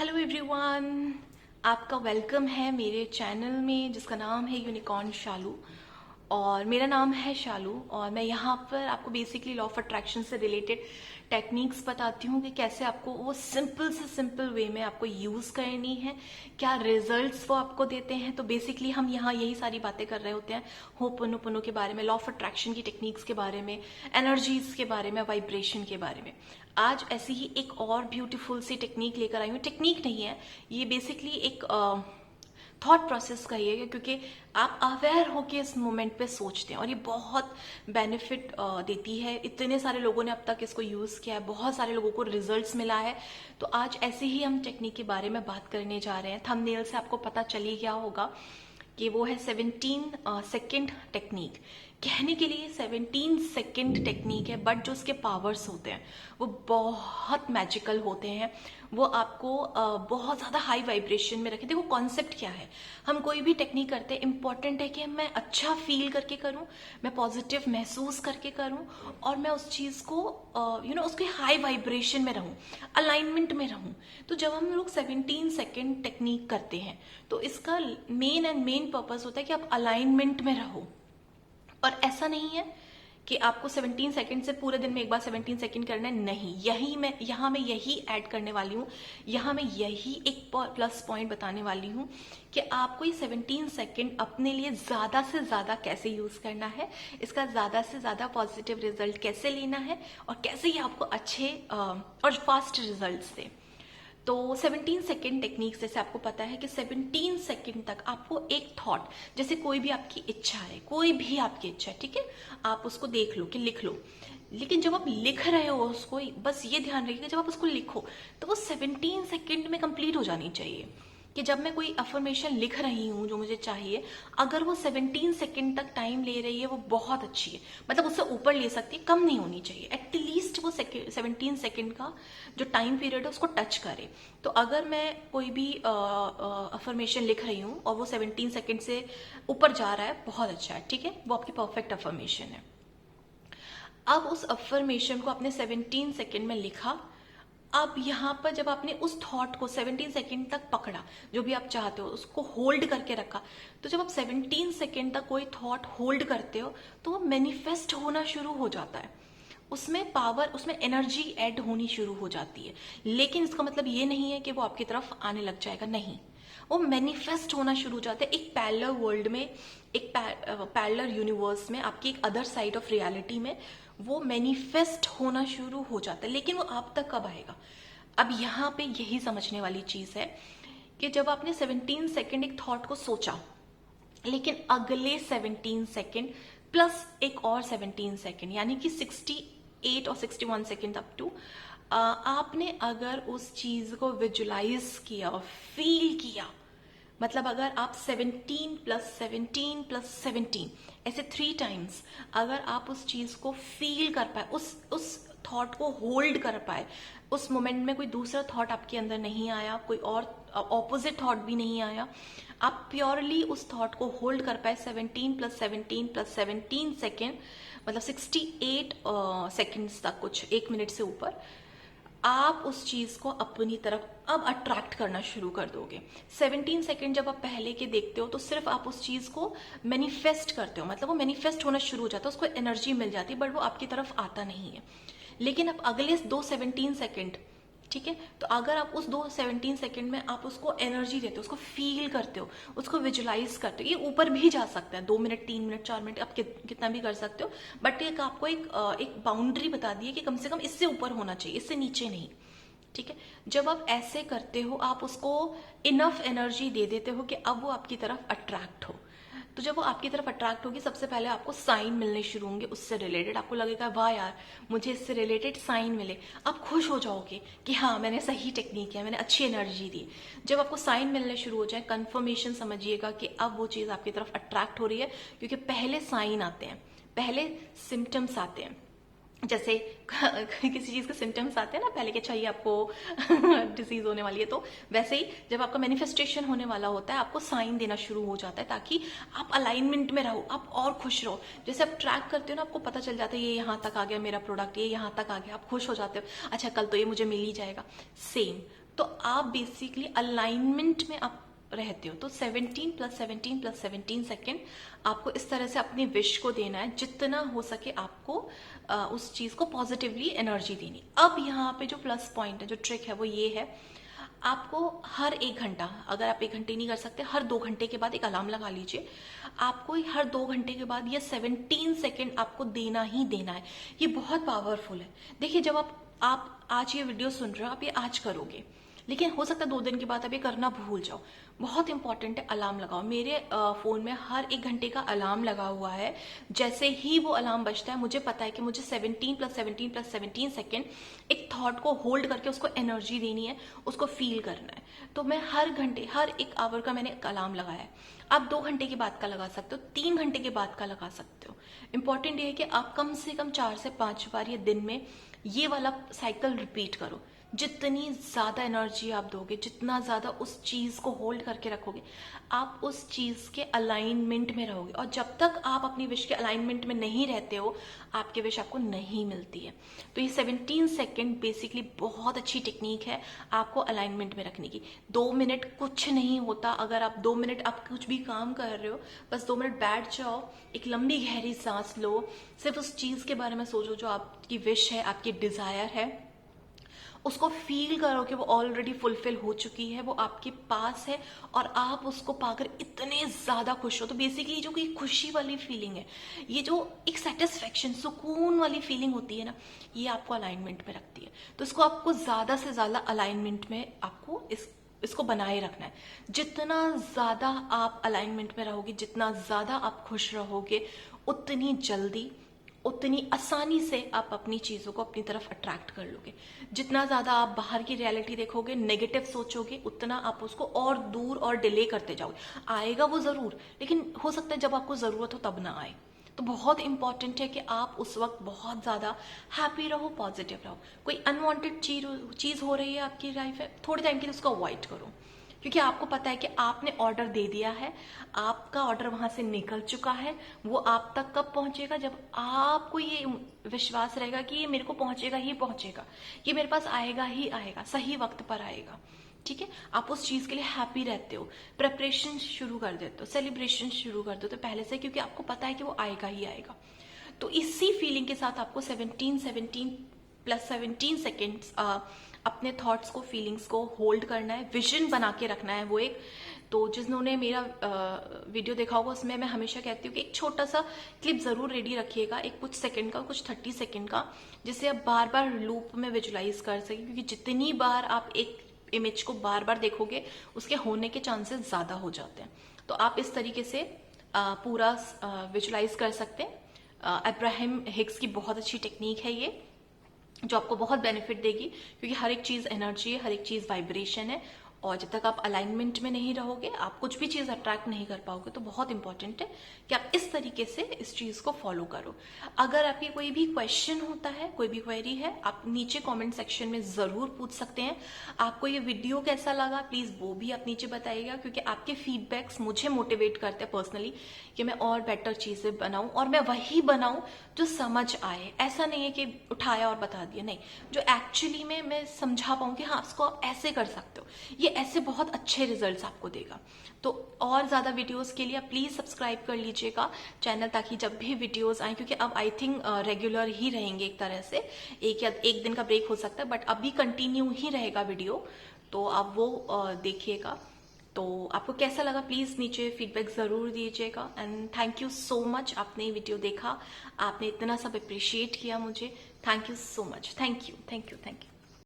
Hello everyone, आपका welcome है मेरे चैनल में जिसका नाम है यूनिकॉर्न शालू। और मेरा नाम है शालू और मैं यहाँ पर आपको बेसिकली लॉ ऑफ अट्रैक्शन से रिलेटेड टेक्निक्स बताती हूँ कि कैसे आपको वो सिंपल से सिंपल वे में आपको यूज़ करनी है, क्या रिजल्ट्स वो आपको देते हैं। तो बेसिकली हम यहाँ यही सारी बातें कर रहे होते हैं, होपोनोपोनो के बारे में, लॉ ऑफ अट्रैक्शन की टेक्निक्स के बारे में, एनर्जीज के बारे में, वाइब्रेशन के बारे में। आज ऐसी ही एक और ब्यूटीफुल सी टेक्निक लेकर आई हूँ। टेक्निक नहीं है ये, बेसिकली एक थॉट प्रोसेस का ही है, क्योंकि आप अवेयर होके इस मोमेंट पे सोचते हैं और ये बहुत बेनिफिट देती है। इतने सारे लोगों ने अब तक इसको यूज किया है, बहुत सारे लोगों को रिजल्ट्स मिला है। तो आज ऐसे ही हम टेक्निक के बारे में बात करने जा रहे हैं। थंबनेल से आपको पता चल ही गया होगा कि वो है 17 सेकेंड टेक्निक। कहने के लिए 17 सेकेंड टेक्निक है, बट जो उसके पावर्स होते हैं वो बहुत मैजिकल होते हैं। वो आपको बहुत ज़्यादा हाई वाइब्रेशन में रखे। देखो कॉन्सेप्ट क्या है, हम कोई भी टेक्निक करते हैं, इंपॉर्टेंट है कि मैं अच्छा फील करके करूं, मैं पॉजिटिव महसूस करके करूं और मैं उस चीज़ को उसके हाई वाइब्रेशन में रहूं, अलाइनमेंट में रहूं। तो जब हम लोग 17 सेकेंड टेक्निक करते हैं तो इसका मेन पर्पस होता है कि आप अलाइनमेंट में रहो। और ऐसा नहीं है कि आपको 17 सेकंड से पूरे दिन में एक बार 17 सेकंड करना है, नहीं। यहाँ मैं यही ऐड करने वाली हूँ, यहाँ मैं यही एक प्लस पॉइंट बताने वाली हूँ कि आपको ये 17 सेकंड अपने लिए ज्यादा से ज्यादा कैसे यूज करना है, इसका ज्यादा से ज्यादा पॉजिटिव रिजल्ट कैसे लेना है और कैसे ये आपको अच्छे और फास्ट रिजल्ट दे। तो 17 सेकेंड टेक्निक जैसे आपको पता है कि 17 सेकेंड तक आपको एक थॉट, जैसे कोई भी आपकी इच्छा है, कोई भी आपकी इच्छा है, ठीक है, आप उसको देख लो कि लिख लो। लेकिन जब आप लिख रहे हो उसको, बस ये ध्यान रखिए कि जब आप उसको लिखो तो वो 17 सेकेंड में कंप्लीट हो जानी चाहिए। कि जब मैं कोई अफर्मेशन लिख रही हूँ जो मुझे चाहिए, अगर वो 17 सेकेंड तक टाइम ले रही है वो बहुत अच्छी है, मतलब उससे ऊपर ले सकती है, कम नहीं होनी चाहिए। एटलीस्ट वो 17 सेकेंड का जो टाइम पीरियड है उसको टच करे। तो अगर मैं कोई भी अफर्मेशन लिख रही हूँ और वो 17 सेकेंड से ऊपर जा रहा है, बहुत अच्छा है, ठीक है, वो आपकी परफेक्ट अफर्मेशन है। अब उस अफर्मेशन को आपने 17 सेकेंड में लिखा। अब यहाँ पर जब आपने उस थॉट को 17 सेकेंड तक पकड़ा, जो भी आप चाहते हो उसको होल्ड करके रखा, तो जब आप 17 सेकेंड तक कोई थॉट होल्ड करते हो तो वो मैनिफेस्ट होना शुरू हो जाता है। उसमें पावर, उसमें एनर्जी ऐड होनी शुरू हो जाती है। लेकिन इसका मतलब ये नहीं है कि वो आपकी तरफ आने लग जाएगा, नहीं। वो मैनिफेस्ट होना शुरू हो जाता है एक पैरेलल वर्ल्ड में, एक पैरेलल यूनिवर्स में, आपकी एक अदर साइड ऑफ रियलिटी में वो मैनिफेस्ट होना शुरू हो जाता है। लेकिन वो आप तक कब आएगा? अब यहाँ पे यही समझने वाली चीज है कि जब आपने 17 सेकेंड एक थॉट को सोचा, लेकिन अगले 17 सेकेंड प्लस एक और 17 सेकेंड, यानी कि 68 और 61 सेकेंड अप टू, आपने अगर उस चीज को विजुलाइज किया और फील किया, मतलब अगर आप 17 प्लस 17 प्लस 17 ऐसे 3 टाइम्स अगर आप उस चीज को फील कर पाए, उस थॉट को होल्ड कर पाए, उस मोमेंट में कोई दूसरा थॉट आपके अंदर नहीं आया, कोई और ऑपोजिट थॉट भी नहीं आया, आप प्योरली उस थॉट को होल्ड कर पाए 17 प्लस 17 प्लस 17 सेकेंड, मतलब 68 सेकेंड्स तक, कुछ 1 मिनट से ऊपर, आप उस चीज को अपनी तरफ अब अट्रैक्ट करना शुरू कर दोगे। 17 सेकेंड जब आप पहले के देखते हो तो सिर्फ आप उस चीज को मैनिफेस्ट करते हो, मतलब वो मैनिफेस्ट होना शुरू हो जाता है, उसको एनर्जी मिल जाती है, बट वो आपकी तरफ आता नहीं है। लेकिन अब अगले 17 सेकेंड, ठीक है, तो अगर आप उस 17 सेकेंड में आप उसको एनर्जी देते हो, उसको फील करते हो, उसको विजुलाइज करते हो, ये ऊपर भी जा सकता है, 2 मिनट, 3 मिनट, 4 मिनट, आप कितना भी कर सकते हो, बट एक आपको एक बाउंड्री बता दी है कि कम से कम इससे ऊपर होना चाहिए, इससे नीचे नहीं, ठीक है। जब आप ऐसे करते हो, आप उसको इनफ एनर्जी दे देते हो कि अब वो आपकी तरफ अट्रैक्ट हो। तो जब वो आपकी तरफ अट्रैक्ट होगी, सबसे पहले आपको साइन मिलने शुरू होंगे उससे रिलेटेड, आपको लगेगा वाह यार मुझे इससे रिलेटेड साइन मिले, आप खुश हो जाओगे कि हाँ मैंने सही टेक्निक किया, मैंने अच्छी एनर्जी दी। जब आपको साइन मिलने शुरू हो जाए, कंफर्मेशन समझिएगा कि अब वो चीज आपकी तरफ अट्रैक्ट हो रही है, क्योंकि पहले साइन आते हैं, पहले सिम्टम्स आते हैं। जैसे किसी चीज के सिम्टम्स आते हैं ना पहले कि अच्छा ये आपको डिजीज होने वाली है, तो वैसे ही जब आपका मैनिफेस्टेशन होने वाला होता है, आपको साइन देना शुरू हो जाता है ताकि आप अलाइनमेंट में रहो, आप और खुश रहो। जैसे आप ट्रैक करते हो ना, आपको पता चल जाता है ये यहाँ तक आ गया मेरा प्रोडक्ट, ये यहाँ तक आ गया, आप खुश हो जाते हो, अच्छा कल तो ये मुझे मिल ही जाएगा। सेम तो आप बेसिकली अलाइनमेंट में आप रहते हो। तो 17 + 17 + 17 सेकेंड आपको इस तरह से अपनी विश को देना है, जितना हो सके आपको उस चीज को पॉजिटिवली एनर्जी देनी। अब यहाँ पे जो प्लस पॉइंट है, जो ट्रिक है, वो ये है, आपको हर 1 घंटा, अगर आप 1 घंटे नहीं कर सकते, हर 2 घंटे के बाद एक अलार्म लगा लीजिए। आपको हर 2 घंटे के बाद ये 17 सेकेंड आपको देना ही देना है। ये बहुत पावरफुल है। देखिए, जब आप आज ये वीडियो सुन रहे हो, आप ये आज करोगे, लेकिन हो सकता है 2 दिन के बाद आप ये करना भूल जाओ। बहुत इंपॉर्टेंट है, अलार्म लगाओ। मेरे फोन में हर 1 घंटे का अलार्म लगा हुआ है। जैसे ही वो अलार्म बजता है, मुझे पता है कि मुझे 17 + 17 + 17 सेकेंड एक थॉट को होल्ड करके उसको एनर्जी देनी है, उसको फील करना है। तो मैं हर घंटे, हर 1 आवर का मैंने एक अलार्म लगाया है। आप 2 घंटे के बाद का लगा सकते हो, 3 घंटे के बाद का लगा सकते हो। इंपॉर्टेंट ये है कि आप कम से कम 4 से 5 बार ये दिन में ये वाला साइकिल रिपीट करो। जितनी ज्यादा एनर्जी आप दोगे, जितना ज्यादा उस चीज को होल्ड करके रखोगे, आप उस चीज के अलाइनमेंट में रहोगे। और जब तक आप अपनी विश के अलाइनमेंट में नहीं रहते हो, आपकी विश आपको नहीं मिलती है। तो ये 17 सेकेंड बेसिकली बहुत अच्छी टेक्निक है आपको अलाइनमेंट में रखने की। 2 मिनट कुछ नहीं होता। अगर आप 2 मिनट आप कुछ भी काम कर रहे हो, बस 2 मिनट बैठ जाओ, एक लंबी गहरी सांस लो, सिर्फ उस चीज के बारे में सोचो जो आपकी विश है, आपकी डिजायर है, उसको फील करो कि वो ऑलरेडी फुलफिल हो चुकी है, वो आपके पास है और आप उसको पाकर इतने ज्यादा खुश हो। तो बेसिकली जो कोई खुशी वाली फीलिंग है, ये जो एक सेटिस्फेक्शन, सुकून वाली फीलिंग होती है ना, ये आपको अलाइनमेंट में रखती है। तो इसको आपको ज्यादा से ज्यादा अलाइनमेंट में आपको इसको बनाए रखना है। जितना ज्यादा आप अलाइनमेंट में रहोगे, जितना ज्यादा आप खुश रहोगे, उतनी जल्दी, उतनी आसानी से आप अपनी चीजों को अपनी तरफ अट्रैक्ट कर लोगे। जितना ज्यादा आप बाहर की रियलिटी देखोगे, नेगेटिव सोचोगे, उतना आप उसको और दूर और डिले करते जाओगे। आएगा वो जरूर, लेकिन हो सकता है जब आपको जरूरत हो तब ना आए। तो बहुत इंपॉर्टेंट है कि आप उस वक्त बहुत ज्यादा हैप्पी रहो, पॉजिटिव रहो। कोई अनवांटेड चीज हो रही है आपकी लाइफ में, थोड़े टाइम के लिए उसको अवॉइड करो, क्योंकि आपको पता है कि आपने ऑर्डर दे दिया है, आपका ऑर्डर वहां से निकल चुका है। वो आप तक कब पहुंचेगा? जब आपको ये विश्वास रहेगा कि ये मेरे को पहुंचेगा ही पहुंचेगा, ये मेरे पास आएगा ही आएगा, सही वक्त पर आएगा। ठीक है, आप उस चीज के लिए हैप्पी रहते हो, प्रेपरेशन शुरू कर देते हो, सेलिब्रेशन शुरू कर देते हो पहले से, क्योंकि आपको पता है कि वो आएगा ही आएगा। तो इसी फीलिंग के साथ आपको 17 + 17 सेकेंड्स अपने थॉट्स को, फीलिंग्स को होल्ड करना है, विजन बना के रखना है। वो एक, तो जिन्होंने मेरा वीडियो देखा होगा, उसमें मैं हमेशा कहती हूँ कि एक छोटा सा क्लिप जरूर रेडी रखिएगा, एक कुछ सेकंड का, कुछ 30 सेकंड का, जिससे आप बार बार लूप में विजुलाइज कर सके। क्योंकि जितनी बार आप एक इमेज को बार बार देखोगे, उसके होने के चांसेस ज्यादा हो जाते हैं। तो आप इस तरीके से पूरा विजुलाइज कर सकते हैं। अब्राहम हिग्स की बहुत अच्छी टेक्निक है ये, जो आपको बहुत बेनिफिट देगी, क्योंकि हर एक चीज एनर्जी है, हर एक चीज वाइब्रेशन है। और जब तक आप अलाइनमेंट में नहीं रहोगे, आप कुछ भी चीज अट्रैक्ट नहीं कर पाओगे। तो बहुत इंपॉर्टेंट है कि आप इस तरीके से इस चीज को फॉलो करो। अगर आपकी कोई भी क्वेश्चन होता है, कोई भी क्वेरी है, आप नीचे कमेंट सेक्शन में जरूर पूछ सकते हैं। आपको ये वीडियो कैसा लगा, प्लीज वो भी आप नीचे बताइएगा, क्योंकि आपके फीडबैक्स मुझे मोटिवेट करते हैं पर्सनली कि मैं और बेटर चीजें बनाऊं, और मैं वही बनाऊं जो समझ आए। ऐसा नहीं है कि उठाया और बता दिया, नहीं, जो एक्चुअली में मैं समझा पाऊं कि हाँ, इसको आप ऐसे कर सकते हो, ये ऐसे बहुत अच्छे रिजल्ट्स आपको देगा। तो और ज्यादा वीडियोस के लिए आप प्लीज सब्सक्राइब कर लीजिएगा चैनल, ताकि जब भी वीडियोस आए, क्योंकि अब आई थिंक रेगुलर ही रहेंगे एक तरह से, एक दिन का ब्रेक हो सकता है, बट अभी कंटिन्यू ही रहेगा वीडियो। तो आप वो देखिएगा। तो आपको कैसा लगा प्लीज नीचे फीडबैक जरूर दीजिएगा। And thank you so much, आपने ये वीडियो देखा, आपने इतना सब अप्रिशिएट किया मुझे। Thank you so much, thank you, thank you, thank you.